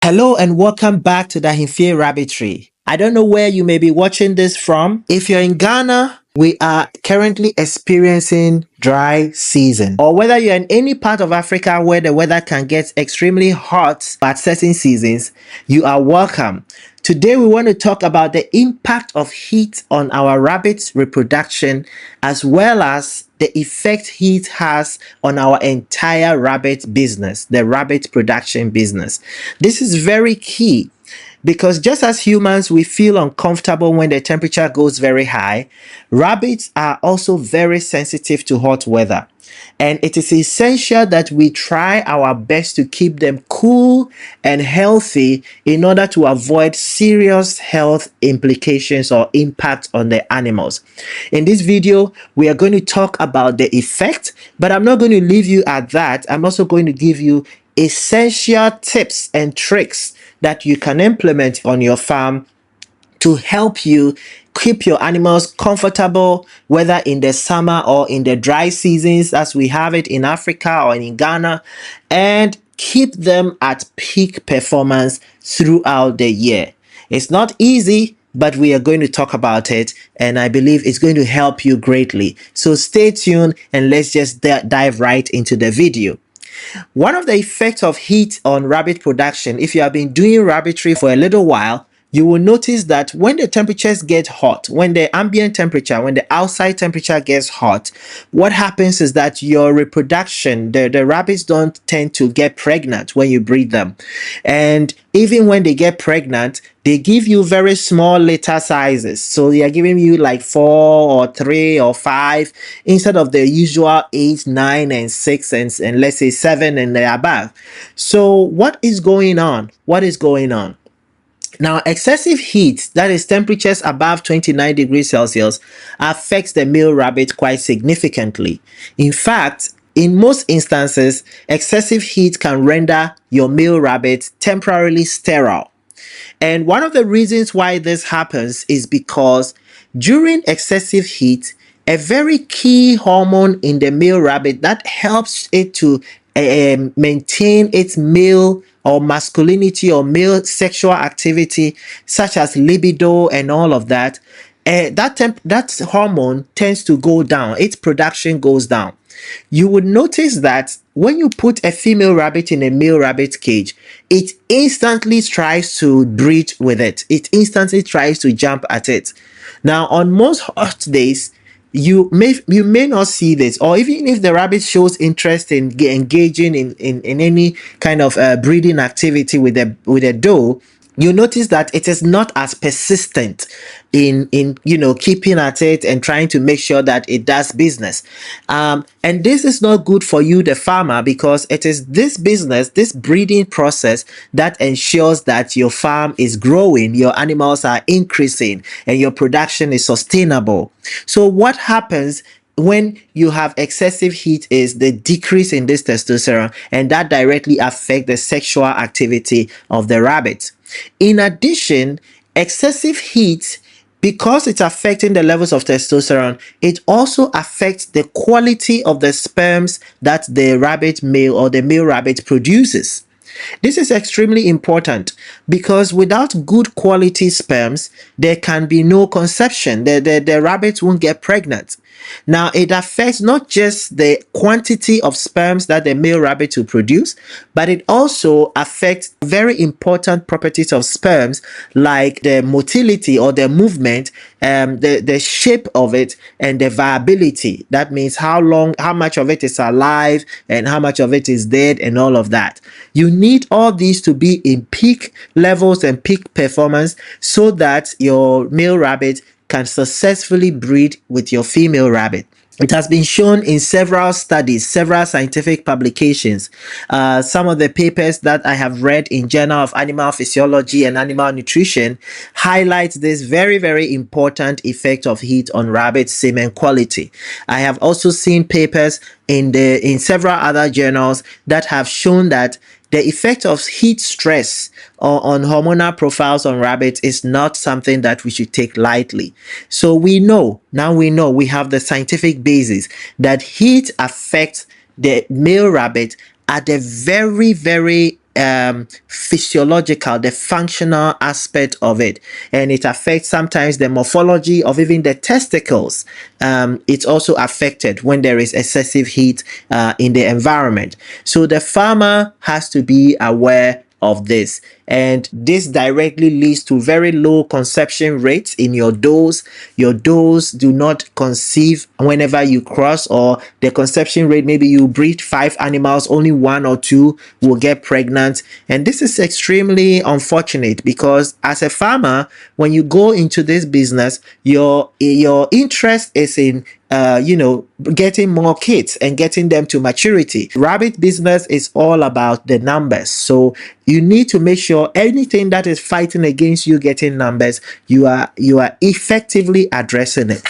Hello and welcome back to the Ahenfie Rabbitry. I don't know where you may be watching this from. If you're in Ghana, we are currently experiencing dry season. Or whether you're in any part of Africa where the weather can get extremely hot at certain seasons, you are welcome. Today we want to talk about the impact of heat on our rabbit reproduction, as well as the effect heat has on our entire rabbit business, the rabbit production business. This is very key because just as humans, we feel uncomfortable when the temperature goes very high, rabbits are also very sensitive to hot weather. And it is essential that we try our best to keep them cool and healthy in order to avoid serious health implications or impact on the animals. In this video, we are going to talk about the effect, but I'm not going to leave you at that. I'm also going to give you essential tips and tricks that you can implement on your farm to help you keep your animals comfortable, whether in the summer or in the dry seasons as we have it in Africa or in Ghana, and keep them at peak performance throughout the year. It's not easy, but we are going to talk about it, and I believe it's going to help you greatly. So stay tuned and let's just dive right into the video. One of the effects of heat on rabbit production, if you have been doing rabbitry for a little while, you will notice that when the temperatures get hot, when the ambient temperature, when the outside temperature gets hot, what happens is that your reproduction, the rabbits don't tend to get pregnant when you breed them. And even when they get pregnant, they give you very small litter sizes. So they are giving you like 4 or 3 or 5 instead of the usual 8, 9, and 6, and let's say 7 and above. So what is going on? What is going on? Now, excessive heat, that is temperatures above 29 degrees Celsius, affects the male rabbit quite significantly. In fact, in most instances, excessive heat can render your male rabbit temporarily sterile. And one of the reasons why this happens is because during excessive heat, a very key hormone in the male rabbit that helps it to maintain its male or masculinity or male sexual activity, such as libido and all of that, that hormone tends to go down. Its production goes down. You would notice that when you put a female rabbit in a male rabbit cage, it instantly tries to breed with it. It instantly tries to jump at it. Now, on most hot days, you may not see this, or even if the rabbit shows interest in engaging in any kind of breeding activity with a doe, you notice that it is not as persistent in keeping at it and trying to make sure that it does business. And this is not good for you, the farmer, because it is this business, this breeding process, that ensures that your farm is growing, your animals are increasing, and your production is sustainable. So what happens when you have excessive heat is the decrease in this testosterone, and that directly affects the sexual activity of the rabbit. In addition, excessive heat, because it's affecting the levels of testosterone, it also affects the quality of the sperms that the rabbit male or the male rabbit produces. This is extremely important because without good quality sperms, there can be no conception. The rabbits won't get pregnant. Now, it affects not just the quantity of sperms that the male rabbit will produce, but it also affects very important properties of sperms like the motility or the movement, the shape of it, and the viability. That means how much of it is alive and how much of it is dead and all of that. You need all these to be in peak levels and peak performance so that your male rabbit can successfully breed with your female rabbit. It has been shown in several studies, several scientific publications. Some of the papers that I have read in Journal of Animal Physiology and Animal Nutrition highlight this very, very important effect of heat on rabbit semen quality. I have also seen papers in several other journals that have shown that the effect of heat stress on hormonal profiles on rabbits is not something that we should take lightly. So we have the scientific basis that heat affects the male rabbit at a very, very physiological, the functional aspect of it, and it affects sometimes the morphology of even the testicles. It's also affected when there is excessive heat in the environment. So the farmer has to be aware of this, and this directly leads to very low conception rates in your does. Your does do not conceive whenever you cross, or the conception rate, maybe you breed 5 animals, only 1 or 2 will get pregnant. And this is extremely unfortunate, because as a farmer, when you go into this business, your interest is in getting more kids and getting them to maturity. Rabbit business is all about the numbers. So you need to make sure anything that is fighting against you getting numbers, you are effectively addressing it.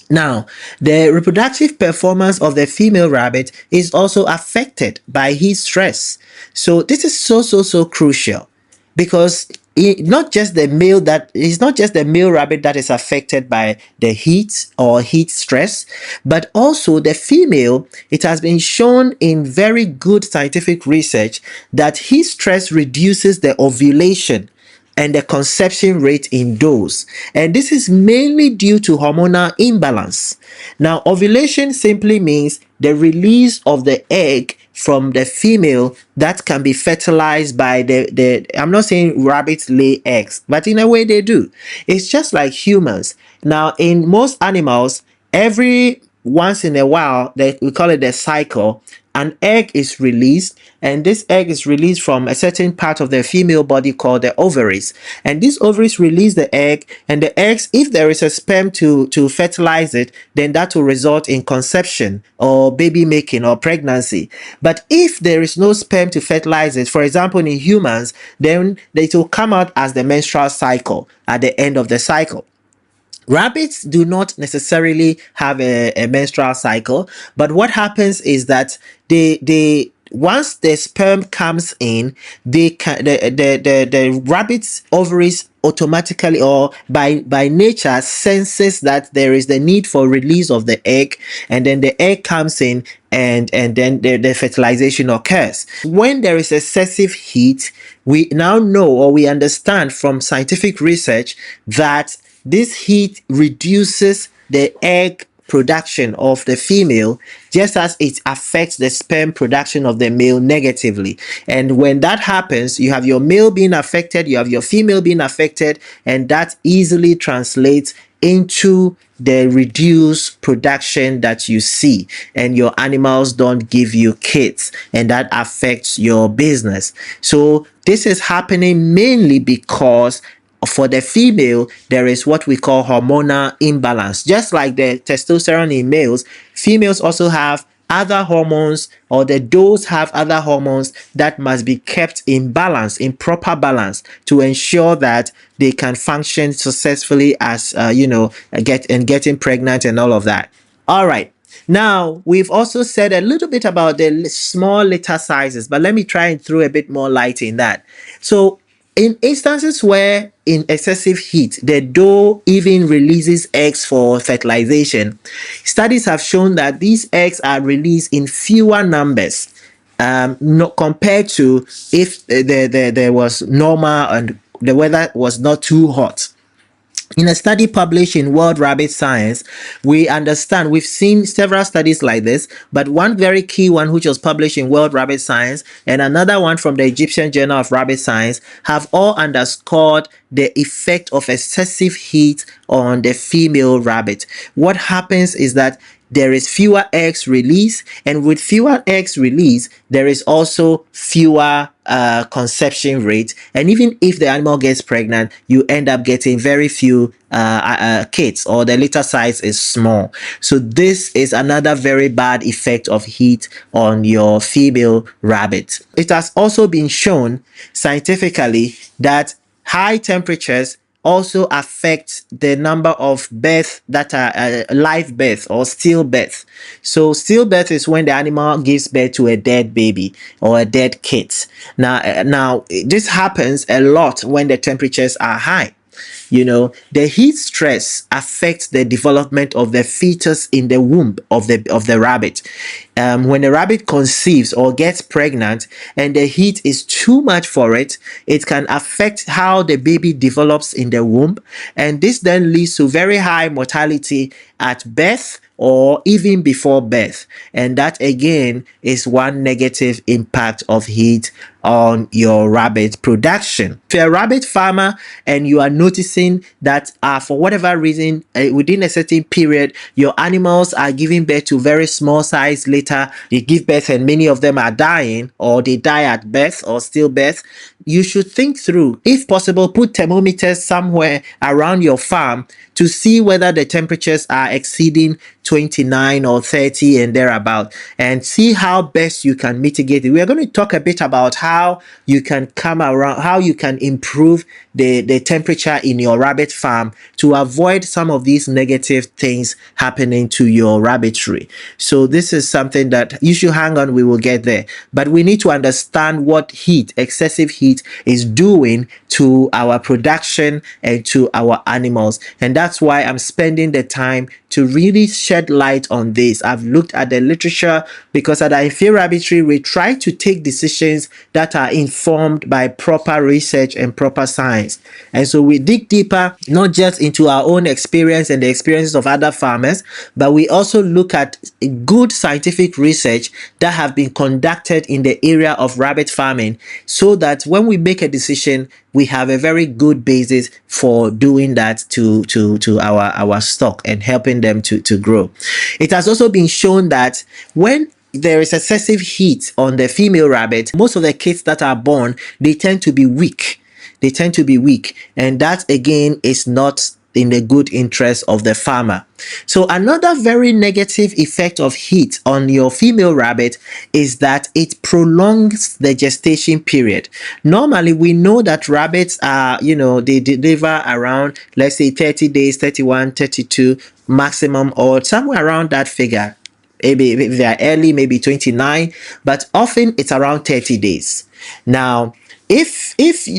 Now, the reproductive performance of the female rabbit is also affected by heat stress. So this is so crucial, because it's not just the male rabbit that is affected by the heat or heat stress, but also the female. It has been shown in very good scientific research that heat stress reduces the ovulation and the conception rate in those. And this is mainly due to hormonal imbalance. Now, ovulation simply means the release of the egg from the female that can be fertilized by the I'm not saying rabbits lay eggs, but in a way they do. It's just like humans. Now, in most animals, every once in a while, we call it the cycle, an egg is released, and this egg is released from a certain part of the female body called the ovaries, and these ovaries release the egg, and the eggs, if there is a sperm to fertilize it, then that will result in conception or baby making or pregnancy. But if there is no sperm to fertilize it, for example in humans, then it will come out as the menstrual cycle at the end of the cycle. Rabbits do not necessarily have a menstrual cycle, but what happens is that they once the sperm comes in, the rabbit's ovaries automatically or by nature senses that there is the need for release of the egg, and then the egg comes in, and then the fertilization occurs. When there is excessive heat, we now know, or we understand from scientific research, that this heat reduces the egg production of the female, just as it affects the sperm production of the male negatively. And when that happens, you have your male being affected, you have your female being affected, and that easily translates into the reduced production that you see, and your animals don't give you kids, and that affects your business. So this is happening mainly because for the female, there is what we call hormonal imbalance. Just like the testosterone in males, females also have other hormones, or the does have other hormones that must be kept in balance, in proper balance, to ensure that they can function successfully as getting pregnant and all of that. All right. Now, we've also said a little bit about the small litter sizes, but let me try and throw a bit more light in that. So in instances where in excessive heat, the doe even releases eggs for fertilization, studies have shown that these eggs are released in fewer numbers, not compared to if there was normal and the weather was not too hot. In a study published in World Rabbit Science, we've seen several studies like this, but one very key one which was published in World Rabbit Science and another one from the Egyptian Journal of Rabbit Science have all underscored the effect of excessive heat on the female rabbit. What happens is that there is fewer eggs released, and with fewer eggs released, there is also fewer conception rate, and even if the animal gets pregnant, you end up getting very few kids, or the litter size is small. So this is another very bad effect of heat on your female rabbit. It has also been shown scientifically that high temperatures also affect the number of births that are live birth or stillbirth. So stillbirth is when the animal gives birth to a dead baby or a dead kid. Now this happens a lot when the temperatures are high. The heat stress affects the development of the fetus in the womb of the rabbit. When a rabbit conceives or gets pregnant and the heat is too much for it, it can affect how the baby develops in the womb, and this then leads to very high mortality at birth or even before birth. And that again is one negative impact of heat on your rabbit production. If you're a rabbit farmer and you are noticing that for whatever reason within a certain period your animals are giving birth to very small size, later you give birth and many of them are dying, or they die at birth or stillbirth, you should think through, if possible, put thermometers somewhere around your farm to see whether the temperatures are exceeding 29 or 30 and thereabout, and see how best you can mitigate it. We are going to talk a bit about how you can how you can improve the temperature in your rabbit farm to avoid some of these negative things happening to your rabbitry. So this is something that you should hang on, we will get there. But we need to understand what excessive heat is doing to our production and to our animals. And that's why I'm spending the time to really shed light on this. I've looked at the literature, because at Ahenfie Rabbitry we try to take decisions that are informed by proper research and proper science. And so we dig deeper, not just into our own experience and the experiences of other farmers, but we also look at good scientific research that have been conducted in the area of rabbit farming, so that when we make a decision, we have a very good basis for doing that to our stock and helping them to grow. It has also been shown that when there is excessive heat on the female rabbit, most of the kids that are born, they tend to be weak. And that again is not in the good interest of the farmer. So another very negative effect of heat on your female rabbit is that it prolongs the gestation period. Normally we know that rabbits are, they deliver around, let's say 30 days, 31, 32 maximum, or somewhere around that figure. Maybe if they are early, maybe 29, but often it's around 30 days. Now, if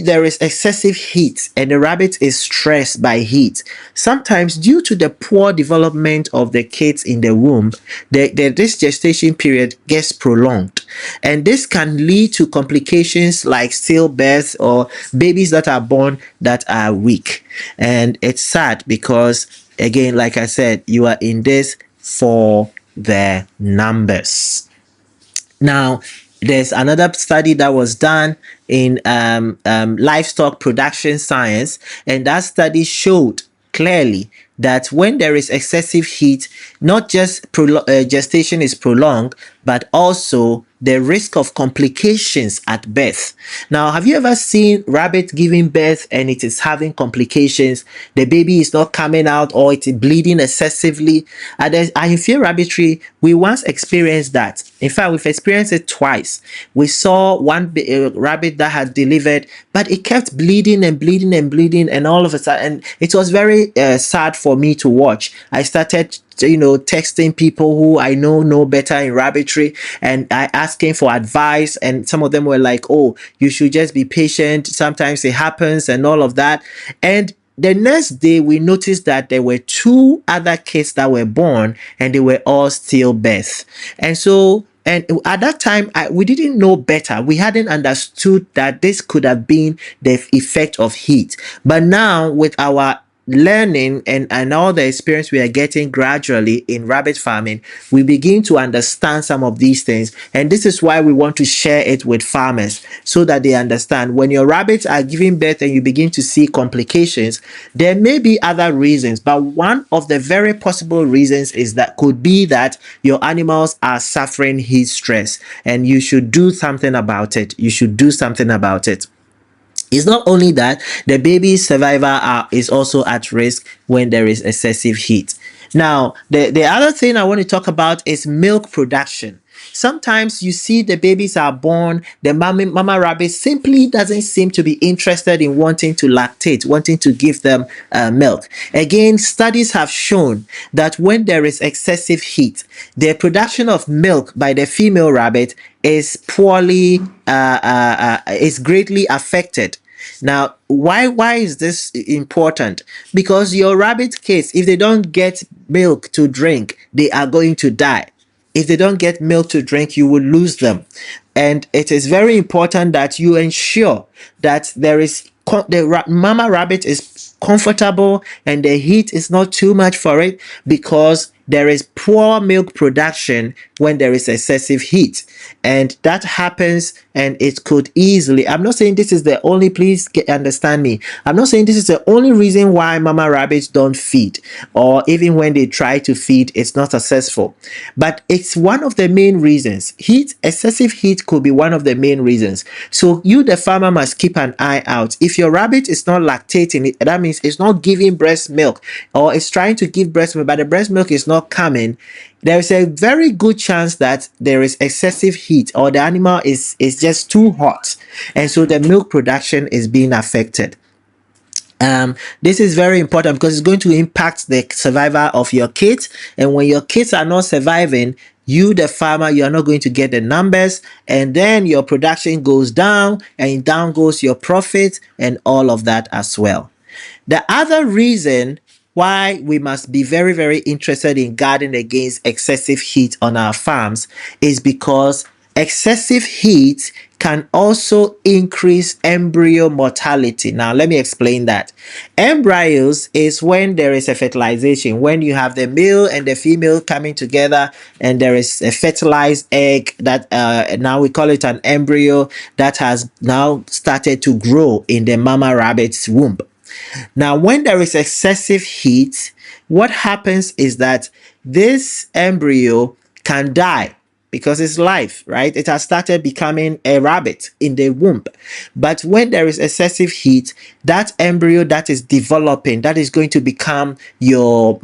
there is excessive heat and the rabbit is stressed by heat, sometimes due to the poor development of the kids in the womb, this gestation period gets prolonged, and this can lead to complications like stillbirth or babies that are born that are weak. And it's sad because, again, like I said, you are in this for the numbers. Now, there's another study that was done in livestock production science, and that study showed clearly that when there is excessive heat, not just gestation is prolonged, but also the risk of complications at birth. Now, have you ever seen rabbit giving birth and it is having complications? The baby is not coming out, or it's bleeding excessively. At the Ahenfie Rabbitry, we once experienced that. In fact, we've experienced it twice. We saw one rabbit that had delivered, but it kept bleeding and bleeding and bleeding, and all of a sudden, and it was very sad for me to watch. I started texting people who I know better in rabbitry, and I asking for advice, and some of them were like, oh, you should just be patient, sometimes it happens and all of that. And the next day we noticed that there were 2 other kids that were born, and they were all stillbirth. And so, and at that time, we didn't know better. We hadn't understood that this could have been the effect of heat. But now, with our learning and all the experience we are getting gradually in rabbit farming, we begin to understand some of these things, and this is why we want to share it with farmers, so that they understand when your rabbits are giving birth and you begin to see complications, there may be other reasons, but one of the very possible reasons is that could be that your animals are suffering heat stress, and you should do something about it. It's not only that, the baby's survival is also at risk when there is excessive heat. Now, the other thing I want to talk about is milk production. Sometimes you see the babies are born, the mama rabbit simply doesn't seem to be interested in wanting to lactate, wanting to give them milk. Again, studies have shown that when there is excessive heat, the production of milk by the female rabbit is greatly affected. Now, why is this important? Because your rabbit kids, if they don't get milk to drink, they are going to die. If they don't get milk to drink, you will lose them. And it is very important that you ensure that the mama rabbit is comfortable and the heat is not too much for it, because there is poor milk production when there is excessive heat, and that happens. And it could easily, I'm not saying this is the only, please understand me, I'm not saying this is the only reason why mama rabbits don't feed, or even when they try to feed, it's not successful, but it's one of the main reasons. Excessive heat could be one of the main reasons. So you, the farmer, must keep an eye out. If your rabbit is not lactating, that means it's not giving breast milk, or it's trying to give breast milk but the breast milk is not coming, there is a very good chance that there is excessive heat, or the animal is just too hot, and so the milk production is being affected. This is very important because it's going to impact the survival of your kids, and when your kids are not surviving, you, the farmer, you are not going to get the numbers, and then your production goes down, and down goes your profit and all of that as well. The other reason why we must be very, very interested in guarding against excessive heat on our farms is because excessive heat can also increase embryo mortality. Now, let me explain that. Embryos is when there is a fertilization, when you have the male and the female coming together, and there is a fertilized egg that now we call it an embryo that has now started to grow in the mama rabbit's womb. Now, when there is excessive heat, what happens is that this embryo can die because it's live, right? It has started becoming a rabbit in the womb. But when there is excessive heat, that embryo that is developing, that is going to become your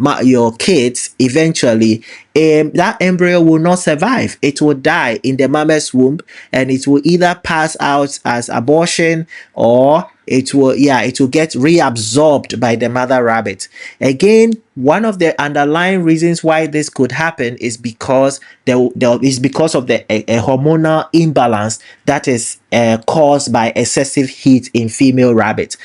kids eventually, that embryo will not survive. It will die in the mama's womb, and it will either pass out as abortion, or it will get reabsorbed by the mother rabbit. Again, one of the underlying reasons why this could happen is because because of the hormonal imbalance that is caused by excessive heat in female rabbits.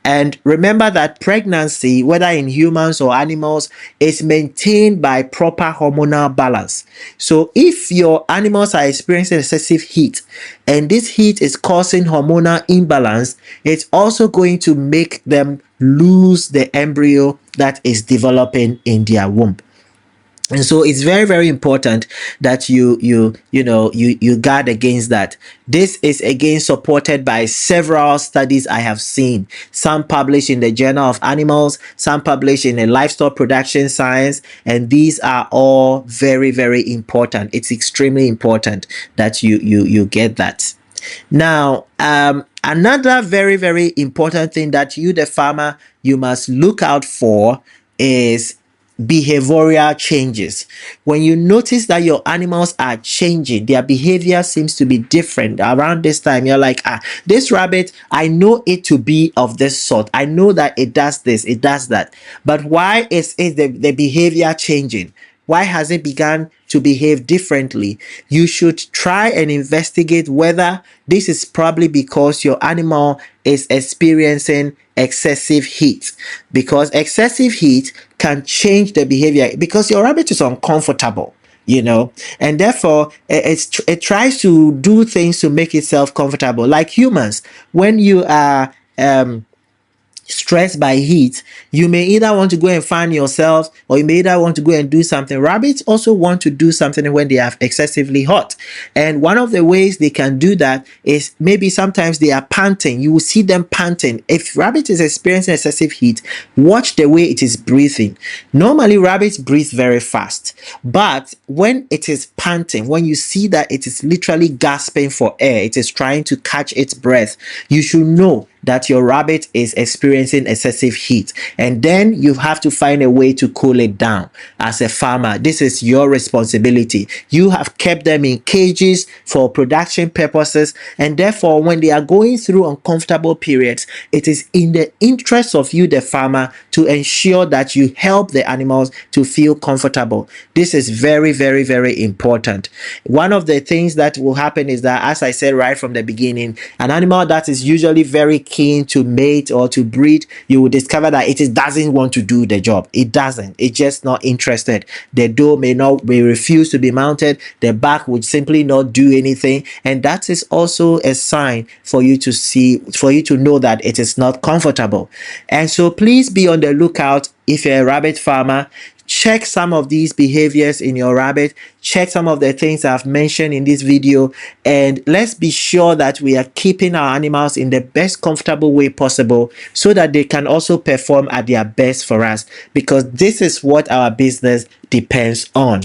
And remember that pregnancy, whether in humans or animals, is maintained by proper hormonal balance. So if your animals are experiencing excessive heat, and this heat is causing hormonal imbalance, it's also going to make them lose the embryo that is developing in their womb. And so it's very, very important that you guard against that. This is again supported by several studies I have seen, some published in the Journal of Animals, some published in the Livestock Production Science, and these are all very, very important. It's extremely important that you get that. Now, another very, very important thing that you, the farmer, you must look out for is behavioral changes. When you notice that your animals are changing, their behavior seems to be different around this time, you're like, this rabbit, I know it to be of this sort, I know that it does this, it does that, but why is the behavior changing? Why has it begun to behave differently? You should try and investigate whether this is probably because your animal is experiencing excessive heat, because excessive heat can change the behavior, because your rabbit is uncomfortable, and therefore it tries to do things to make itself comfortable. Like humans, when you are stressed by heat, you may either want to go and fan yourself, or you may either want to go and do something. Rabbits also want to do something when they are excessively hot, and one of the ways they can do that is maybe sometimes they are panting. You will see them panting. If rabbit is experiencing excessive heat, watch the way it is breathing. Normally rabbits breathe very fast, but when it is panting, when you see that it is literally gasping for air, it is trying to catch its breath, you should know that your rabbit is experiencing excessive heat, and then you have to find a way to cool it down. As a farmer, this is your responsibility. You have kept them in cages for production purposes, and therefore when they are going through uncomfortable periods, it is in the interest of you, the farmer, to ensure that you help the animals to feel comfortable. This is very, very, very important. One of the things that will happen is that, as I said right from the beginning, an animal that is usually very keen to mate or to breed, you will discover that it doesn't want to do the job. It doesn't. It's just not interested. The doe may refuse to be mounted. The back would simply not do anything, and that is also a sign for you to know that it is not comfortable. And so please be on the lookout. If you're a rabbit farmer, check some of these behaviors in your rabbit, check some of the things I've mentioned in this video, and let's be sure that we are keeping our animals in the best comfortable way possible so that they can also perform at their best for us, because this is what our business depends on.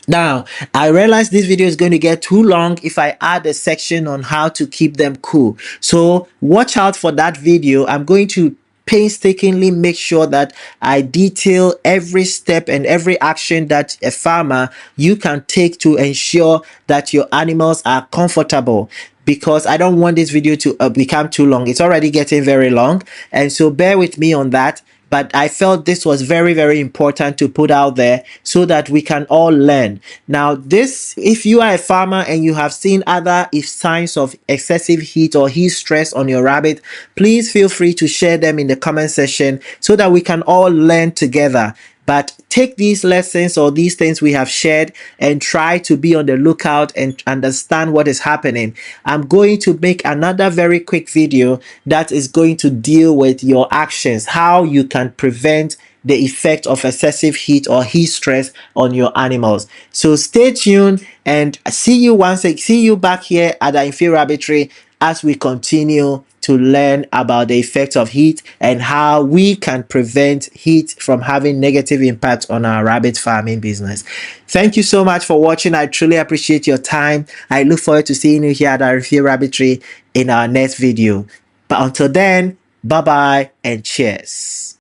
Now, I realize this video is going to get too long if I add a section on how to keep them cool. So watch out for that video. I'm going to painstakingly make sure that I detail every step and every action that a farmer you can take to ensure that your animals are comfortable, because I don't want this video to become too long. It's already getting very long, and so bear with me on that. But I felt this was very, very important to put out there so that we can all learn. Now, if you are a farmer and you have seen other signs of excessive heat or heat stress on your rabbit, please feel free to share them in the comment section so that we can all learn together. But take these lessons or these things we have shared and try to be on the lookout and understand what is happening. I'm going to make another very quick video that is going to deal with your actions, how you can prevent the effect of excessive heat or heat stress on your animals. So stay tuned and see you back here at Ahenfie Rabbitry as we continue to learn about the effects of heat and how we can prevent heat from having negative impact on our rabbit farming business. Thank you so much for watching. I truly appreciate your time. I look forward to seeing you here at Ahenfie Rabbitry in our next video. But until then, bye bye and cheers.